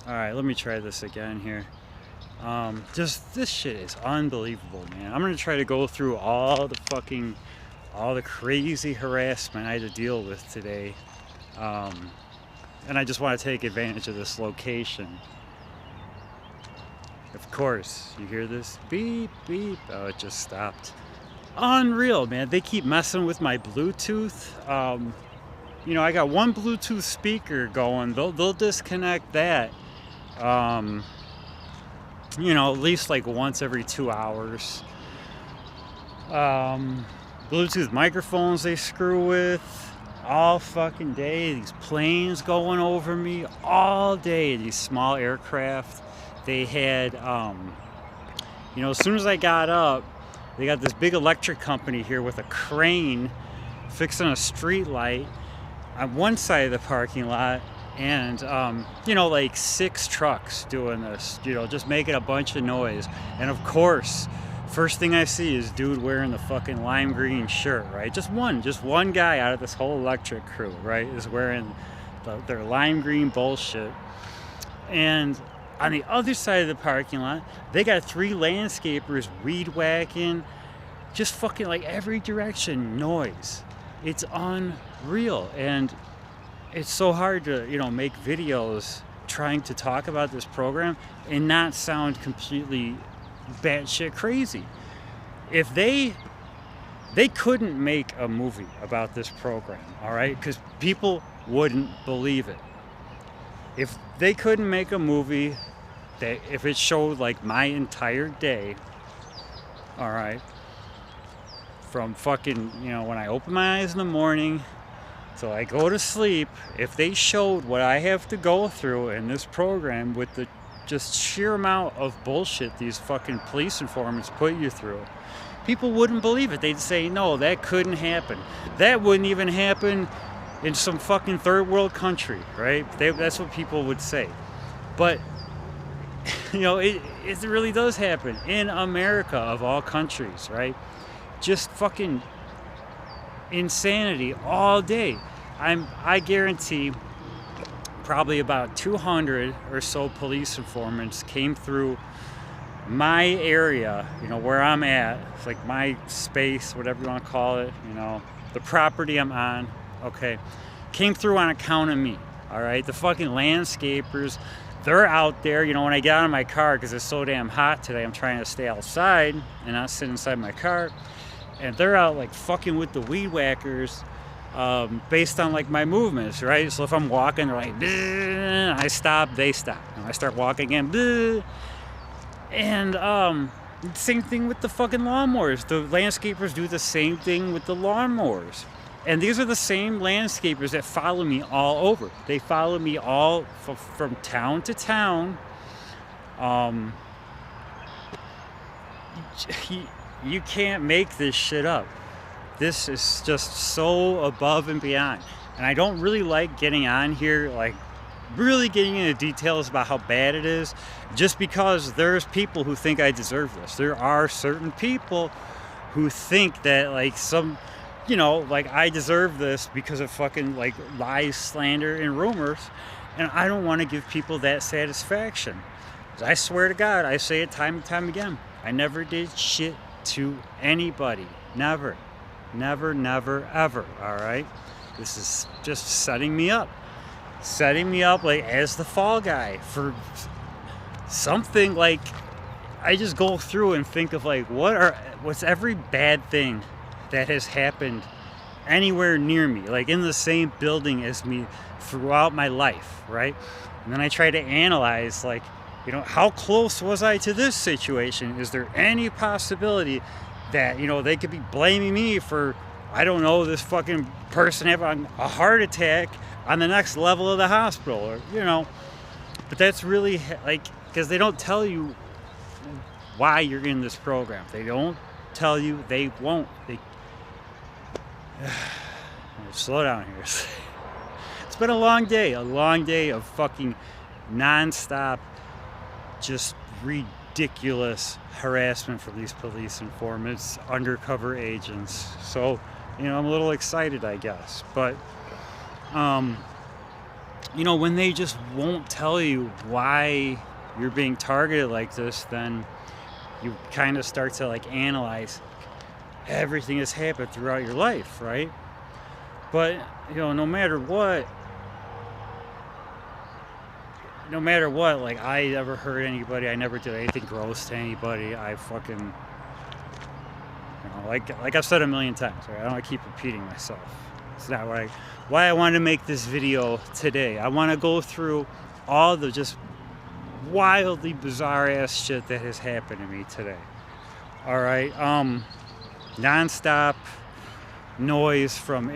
All right, let me try this again here. Just this shit is unbelievable, man. I'm gonna try to go through all the crazy harassment I had to deal with today. Um, and I just want to take advantage of this location. Of course, you hear this beep beep. Oh, it just stopped. Unreal, man. They keep messing with my Bluetooth. I got one Bluetooth speaker going. They'll disconnect that. Um, at least like once every 2 hours. Bluetooth microphones they screw with all fucking day. These planes going over me all day. These small aircraft. They had, as soon as I got up, they got this big electric company here with a crane fixing a street light on one side of the parking lot. And, like 6 trucks doing this, just making a bunch of noise. And of course, first thing I see is dude wearing the fucking lime green shirt, right? Just one guy out of this whole electric crew, right, is wearing their lime green bullshit. And on the other side of the parking lot, they got 3 landscapers weed whacking, just fucking like every direction noise. It's unreal. And it's so hard to, make videos trying to talk about this program and not sound completely batshit crazy. If they couldn't make a movie about this program, all right? Because people wouldn't believe it. If they couldn't make a movie that if it showed like my entire day, all right, from fucking, when I open my eyes in the morning so I go to sleep, if they showed what I have to go through in this program with the just sheer amount of bullshit these fucking police informants put you through, people wouldn't believe it. They'd say, no, that couldn't happen. That wouldn't even happen in some fucking third world country, right? That's what people would say. But, it really does happen in America of all countries, right? Just fucking insanity all day. I guarantee probably about 200 or so police informants came through my area, where I'm at. It's like my space, whatever you want to call it, the property I'm on, okay, came through on account of me, all right? The fucking landscapers, they're out there, when I get out of my car, because it's so damn hot today, I'm trying to stay outside and not sit inside my car, and they're out like fucking with the weed whackers, based on like my movements, right? So if I'm walking, they're like, bleh, I stop, they stop, and I start walking again, bleh. And same thing with the fucking lawnmowers. The landscapers do the same thing with the lawnmowers, and these are the same landscapers that follow me all over. They follow me all from town to town. You can't make this shit up. This is just so above and beyond. And I don't really like getting on here, like really getting into details about how bad it is, just because there's people who think I deserve this. There are certain people who think that like like I deserve this because of fucking like lies, slander, and rumors. And I don't want to give people that satisfaction. I swear to God, I say it time and time again. I never did shit to anybody. Never, ever. All right. This is just setting me up like as the fall guy for something. Like I just go through and think of like what's every bad thing that has happened anywhere near me, like in the same building as me throughout my life, right? And then I try to analyze like, how close was I to this situation? Is there any possibility that, they could be blaming me for, I don't know, this fucking person having a heart attack on the next level of the hospital, or, but that's really like, because they don't tell you why you're in this program. They don't tell you, they won't. Slow down here. It's been a long day of fucking nonstop, just ridiculous harassment from these police informants, undercover agents. So, I'm a little excited, I guess. But, when they just won't tell you why you're being targeted like this, then you kind of start to like analyze everything that's happened throughout your life, right? But no matter what, like I never hurt anybody, I never did anything gross to anybody. I fucking, like I've said a million times, right? I don't want to keep repeating myself. It's not why I wanted to make this video today. I want to go through all the just wildly bizarre ass shit that has happened to me today. All right, non-stop noise from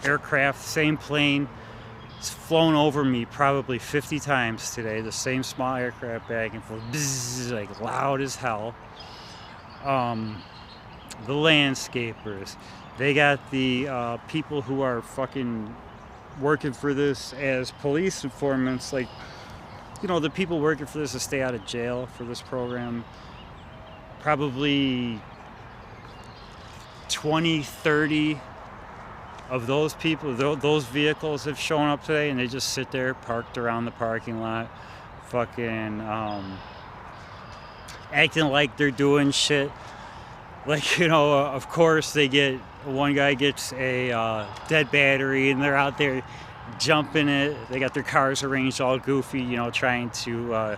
aircraft. Same plane. It's flown over me probably 50 times today. The same small aircraft back and forth, bzzz, like loud as hell. The landscapers, they got the people who are fucking working for this as police informants, like the people working for this to stay out of jail for this program. Probably 20, 30 of those people, those vehicles have shown up today, and they just sit there parked around the parking lot, fucking acting like they're doing shit. Like, of course one guy gets a dead battery, and they're out there jumping it. They got their cars arranged all goofy, trying to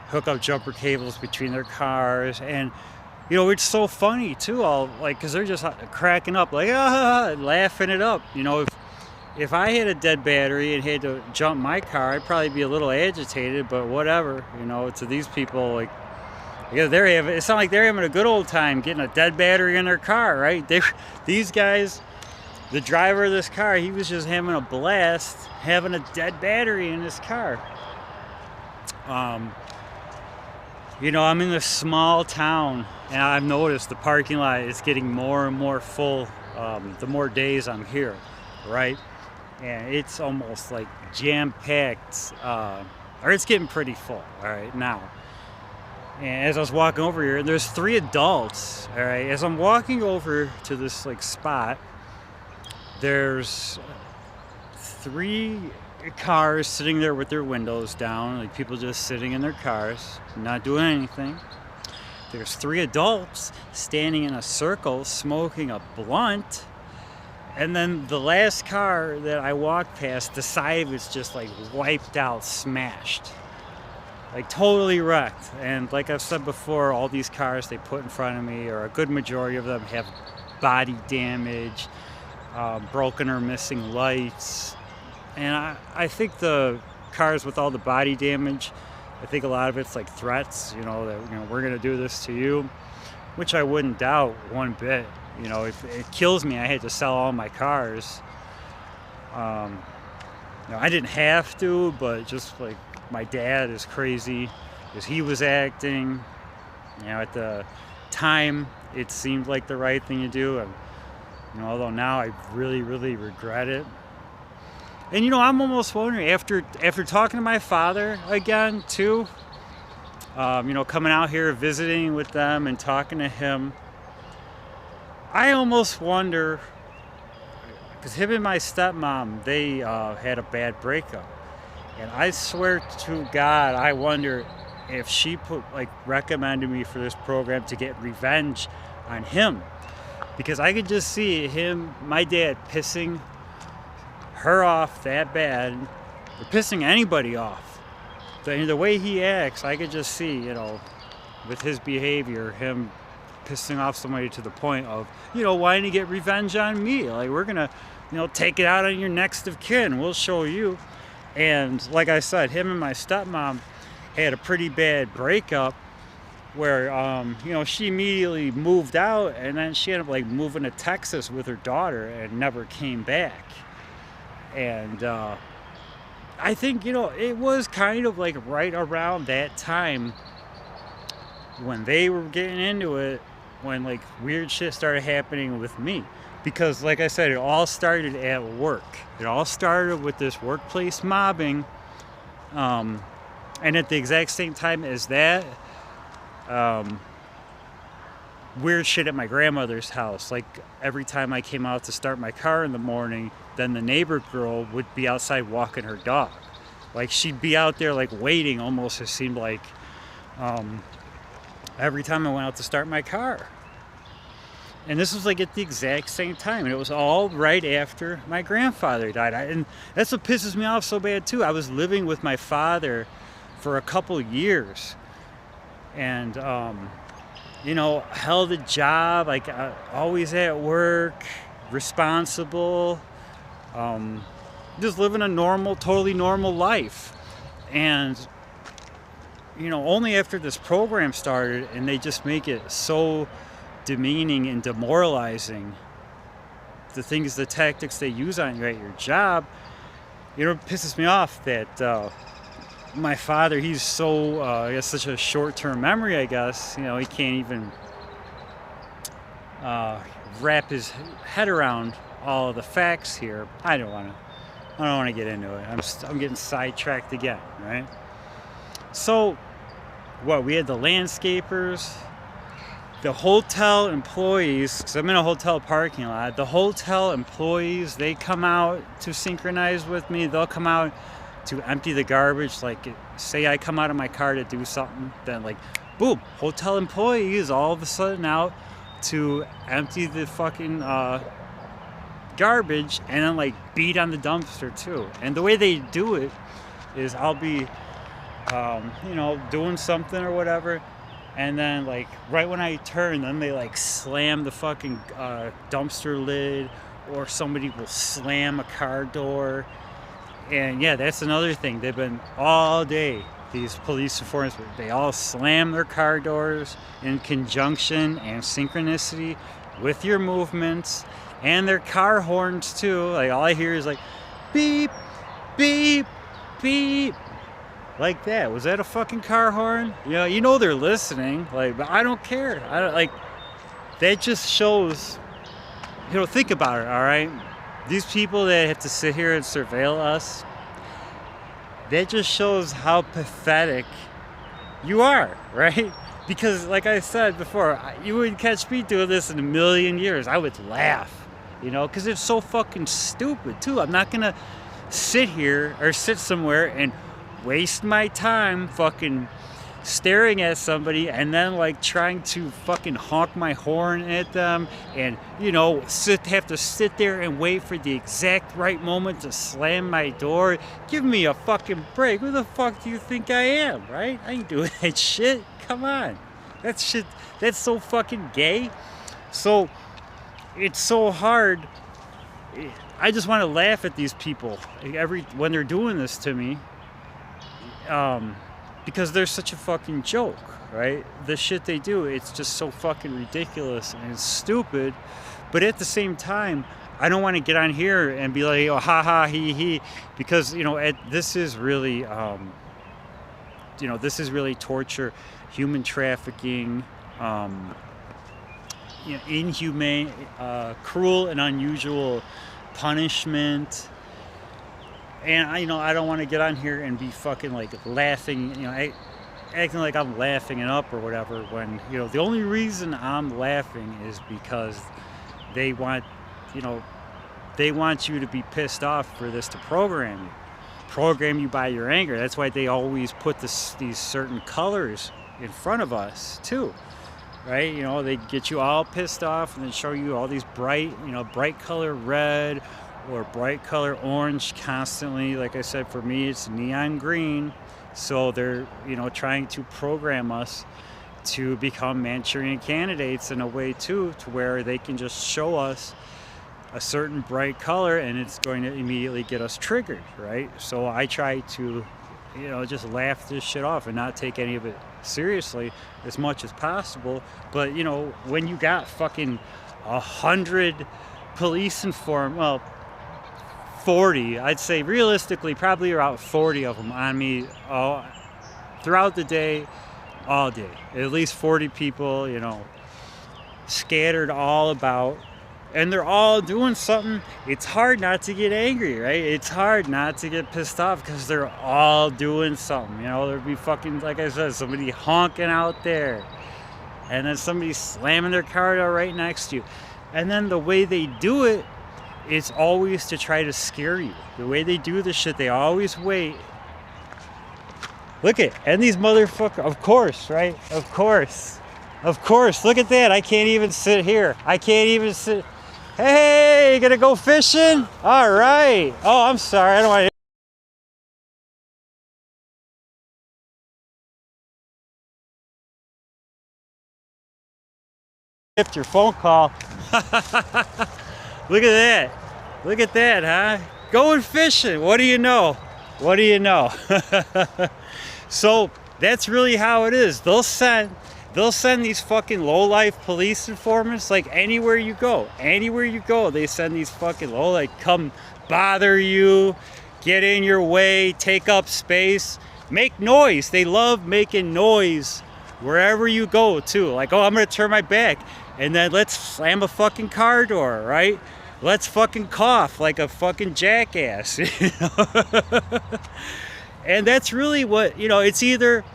hook up jumper cables between their cars. And it's so funny too, all like, because they're just cracking up, like laughing it up. If I had a dead battery and had to jump my car, I'd probably be a little agitated, but whatever. To these people, like, it's not like they're having a good old time getting a dead battery in their car, right? These guys, the driver of this car, he was just having a blast having a dead battery in his car. I'm in this small town, and I've noticed the parking lot is getting more and more full the more days I'm here, right? And it's almost like jam-packed, or it's getting pretty full, all right, now. And as I was walking over here, there's 3 adults, all right? As I'm walking over to this like spot, there's 3 cars sitting there with their windows down, like people just sitting in their cars, not doing anything. There's 3 adults standing in a circle smoking a blunt. And then the last car that I walked past, the side was just like wiped out, smashed. Like totally wrecked. And like I've said before, all these cars they put in front of me, or a good majority of them, have body damage, broken or missing lights. And I think the cars with all the body damage, I think a lot of it's like threats, that we're gonna do this to you, which I wouldn't doubt one bit. If it kills me, I had to sell all my cars. I didn't have to, but just like my dad is crazy, because he was acting. At the time, it seemed like the right thing to do. And, although now I really, really regret it. And I'm almost wondering, after talking to my father again too, coming out here visiting with them and talking to him, I almost wonder, because him and my stepmom, they had a bad breakup, and I swear to God, I wonder if she recommended me for this program to get revenge on him, because I could just see my dad pissing her off that bad, or pissing anybody off. The way he acts, I could just see, with his behavior, him pissing off somebody to the point of, wanting to get revenge on me. Like, we're gonna, take it out on your next of kin. We'll show you. And like I said, him and my stepmom had a pretty bad breakup where, she immediately moved out, and then she ended up moving to Texas with her daughter and never came back. And I think, it was kind of right around that time when they were getting into it, when weird shit started happening with me. Because like I said, it all started at work. It all started with this workplace mobbing. And at the exact same time as that, weird shit at my grandmother's house. Like every time I came out to start my car in the morning, then the neighbor girl would be outside walking her dog. Like she'd be out there like waiting almost, it seemed like, every time I went out to start my car. And this was like at the exact same time. And it was all right after my grandfather died. And that's what pisses me off so bad too. I was living with my father for a couple years. And, you know, held a job, like always at work, responsible, just living a normal, totally normal life. And, you know, only after this program started and they just make it so demeaning and demoralizing, the things, the tactics they use on you at your job, you know, it pisses me off that my father, he's so, I guess, such a short-term memory, I guess, you know, he can't even wrap his head around all of the facts here. I don't want to get into it. I'm getting sidetracked again, right? So, what, we had the landscapers, the hotel employees, because I'm in a hotel parking lot, the hotel employees, they come out to synchronize with me. They'll come out to empty the garbage. Like, say I come out of my car to do something, then like, boom, hotel employees all of a sudden out to empty the fucking garbage and then like beat on the dumpster too. And the way they do it is I'll be, you know, doing something or whatever. And then, like, right when I turn, then they, like, slam the fucking dumpster lid, or somebody will slam a car door. And, yeah, that's another thing. They've been all day, these police enforcement, they all slam their car doors in conjunction and synchronicity with your movements and their car horns, too. Like, all I hear is, like, beep, beep, beep. Like that. Was that a fucking car horn? You know they're listening. Like, but I don't care. I don't, like, that just shows, you know, think about it, all right? These people that have to sit here and surveil us, that just shows how pathetic you are, right? Because, like I said before, you wouldn't catch me doing this in a million years. I would laugh, you know, because it's so fucking stupid, too. I'm not going to sit here or sit somewhere and waste my time fucking staring at somebody and then like trying to fucking honk my horn at them and, you know, have to sit there and wait for the exact right moment to slam my door. Give me a fucking break. Who the fuck do you think I am, right? I ain't doing that shit. Come on. That shit, that's so fucking gay. So it's so hard. I just want to laugh at these people when they're doing this to me. Because they're such a fucking joke, right? The shit they do, it's just so fucking ridiculous and stupid. But at the same time, I don't want to get on here and be like, oh, ha ha, he, because, you know, this is really, you know, this is really torture, human trafficking, you know, inhumane, cruel and unusual punishment. And I don't want to get on here and be fucking like laughing, you know, acting like I'm laughing it up or whatever, when, you know, the only reason I'm laughing is because they want you to be pissed off for this to program you by your anger. That's why they always put these certain colors in front of us too, right? You know, they get you all pissed off and then show you all these bright color red or bright color orange constantly. Like I said, for me, it's neon green. So they're, you know, trying to program us to become Manchurian candidates in a way too, to where they can just show us a certain bright color and it's going to immediately get us triggered, right? So I try to, you know, just laugh this shit off and not take any of it seriously as much as possible. But, you know, when you got fucking 100 police informed, well, 40, I'd say realistically probably around 40 of them on me throughout the day, all day. At least 40 people, you know, scattered all about, and they're all doing something. It's hard not to get angry, right? It's hard not to get pissed off because they're all doing something. You know, there'd be fucking, like I said, somebody honking out there. and then somebody's slamming their car door right next to you. And then the way they do it, it's always to try to scare you. The way they do this shit, they always wait. Look at, and these motherfuckers, of course, right? Of course. Of course, look at that. I can't even sit here. I can't even sit. Hey, you gonna go fishing? All right. Oh, I'm sorry. I don't want to. Your phone call. Look at that. Look at that, huh? Going fishing. What do you know? What do you know? So that's really how it is. They'll send these fucking low-life police informants, like anywhere you go. Anywhere you go, they send these fucking low-life, come bother you, get in your way, take up space, make noise. They love making noise wherever you go too. Like, oh, I'm gonna turn my back, and then let's slam a fucking car door, right? Let's fucking cough like a fucking jackass. You know? And that's really what, you know, it's either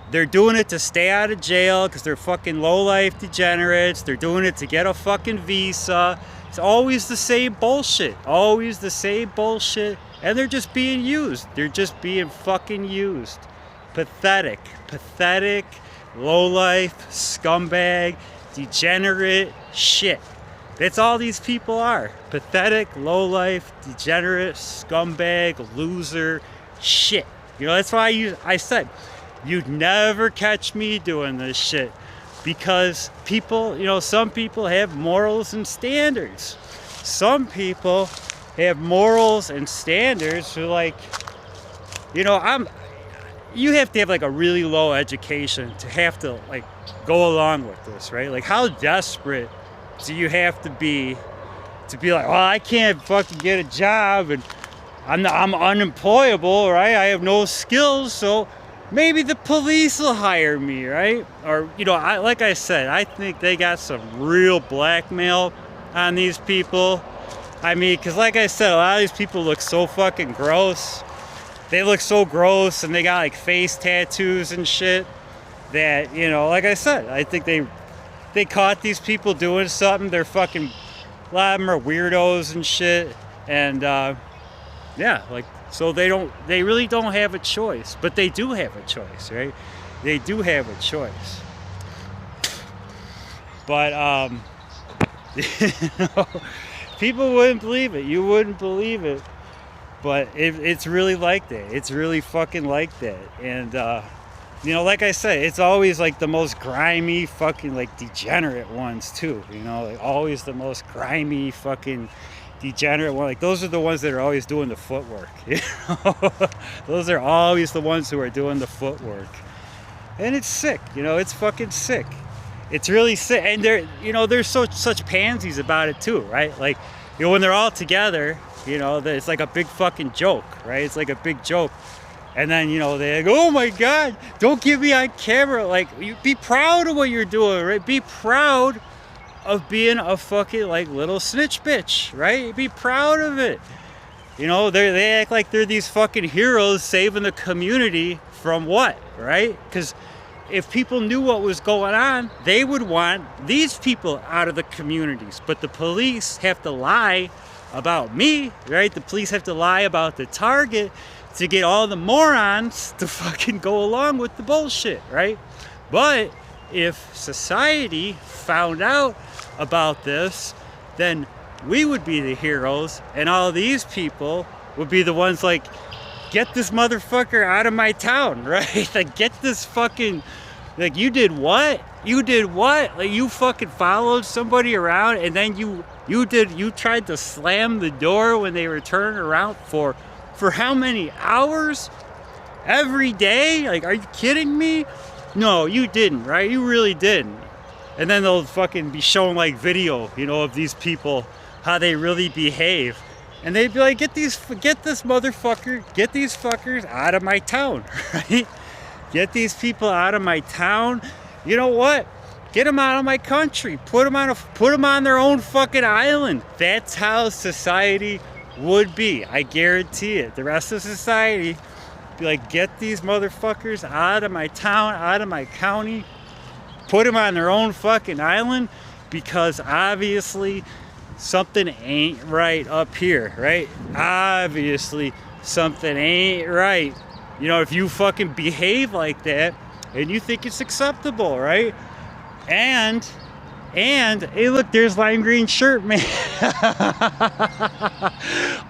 they're doing it to stay out of jail because they're fucking low-life degenerates, they're doing it to get a fucking visa. It's always the same bullshit. Always the same bullshit. And they're just being used. They're just being fucking used. Pathetic. Pathetic, low-life, scumbag, degenerate shit. That's all these people are. Pathetic, low-life, degenerate, scumbag, loser, shit. You know, that's why I said, you'd never catch me doing this shit. Because people, you know, some people have morals and standards. Some people have morals and standards who, like, you know, you have to have like a really low education to have to like go along with this, right? Like, how desperate do you have to be like, well, I can't fucking get a job and I'm unemployable, right? I have no skills, so maybe the police will hire me, right? Or, you know, like I said, I think they got some real blackmail on these people. I mean, because like I said, a lot of these people look so fucking gross. They look so gross, and they got like face tattoos and shit that, you know, like I said, I think they caught these people doing something. They're fucking, a lot of them are weirdos and shit. And, yeah, like, so they really don't have a choice, but they do have a choice, right? They do have a choice. But, you know, people wouldn't believe it. You wouldn't believe it. But it's really like that. It's really fucking like that. And, you know, like I said, it's always like the most grimy fucking like degenerate ones too. You know, like always the most grimy fucking degenerate one. Like, those are the ones that are always doing the footwork. You know? Those are always the ones who are doing the footwork. And it's sick, you know, it's fucking sick. It's really sick. And they're, you know, there's such pansies about it too, right? Like, you know, when they're all together, you know, it's like a big fucking joke, right? It's like a big joke. And then, you know, they go, oh my God, don't get me on camera. Like, you be proud of what you're doing, right? Be proud of being a fucking like little snitch bitch, right? Be proud of it. You know, they act like they're these fucking heroes saving the community from what, right? Because if people knew what was going on, they would want these people out of the communities. But the police have to lie about me, right? The police have to lie about the target to get all the morons to fucking go along with the bullshit, right? But if society found out about this, then we would be the heroes, and all these people would be the ones like, get this motherfucker out of my town, right? Like, get this fucking, like, you did what? You did what? Like, you fucking followed somebody around, and then you tried to slam the door when they were turning around for how many hours? Every day? Like, are you kidding me? No, you didn't, right? You really didn't. And then they'll fucking be showing like video, you know, of these people, how they really behave. And they'd be like, get this fuckers out of my town, right? Get these people out of my town. You know what? Get them out of my country. Put them on their own fucking island. That's how society would be. I guarantee it. The rest of society be like, get these motherfuckers out of my town, out of my county. put them on their own fucking island because obviously something ain't right up here, right? Obviously something ain't right. You know, if you fucking behave like that and you think it's acceptable, right? And hey, look, there's lime green shirt, man.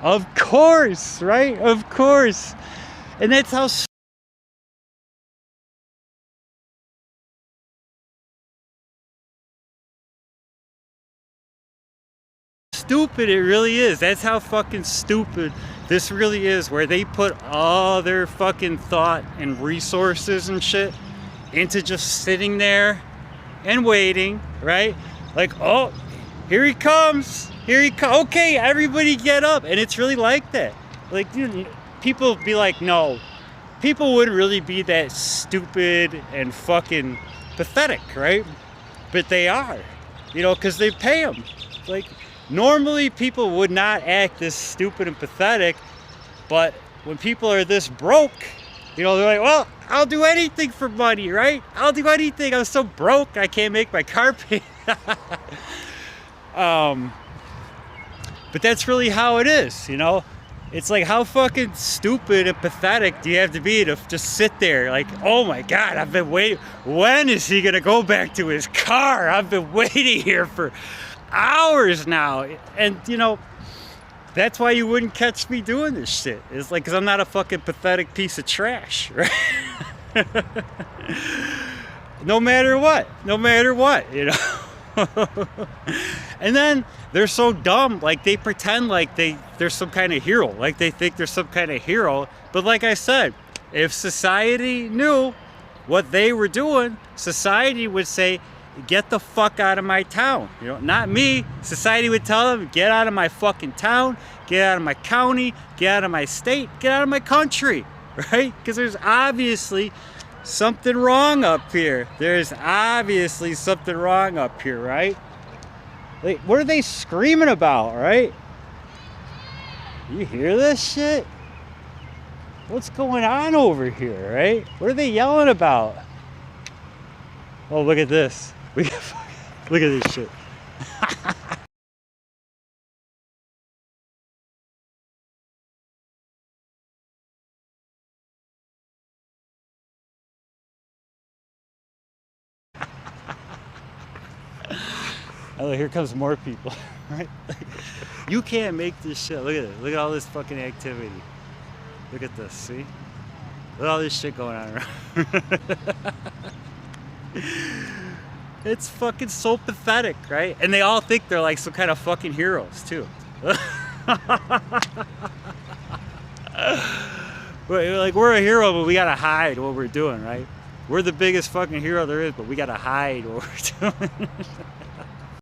Of course, right? Of course. And that's how stupid it really is. That's how fucking stupid this really is, where they put all their fucking thought and resources and shit into just sitting there and waiting, right? Like, oh, here he comes. Okay, everybody get up. And it's really like that. Like, people be like, no, people wouldn't really be that stupid and fucking pathetic, right? But they are, you know, because they pay them. Like, normally people would not act this stupid and pathetic, but when people are this broke, you know, they're like, well, I'll do anything for money, right? I'll do anything. I'm so broke, I can't make my car payment. But that's really how it is, you know? It's like, how fucking stupid and pathetic do you have to be to just sit there like, oh my God, I've been waiting. When is he gonna go back to his car? I've been waiting here for hours now. And, you know, that's why you wouldn't catch me doing this shit. It's like, because I'm not a fucking pathetic piece of trash, right? No matter what, you know? And then they're so dumb, like they pretend like they're some kind of hero, like they think they're some kind of hero. But like I said, if society knew what they were doing, society would say, get the fuck out of my town. You know, not me. Society would tell them, get out of my fucking town, get out of my county, get out of my state, get out of my country, right? Because there's obviously something wrong up here. There's obviously something wrong up here, right? Like, what are they screaming about, right? You hear this shit? What's going on over here, right? What are they yelling about? Oh, look at this. Look at this shit. Oh, here comes more people, right? You can't make this shit. Look at it. Look at all this fucking activity. Look at this, see? Look at all this shit going on around. It's fucking so pathetic, right? And they all think they're like some kind of fucking heroes, too. Like, we're a hero, but we gotta hide what we're doing, right? We're the biggest fucking hero there is, but we gotta hide what we're doing.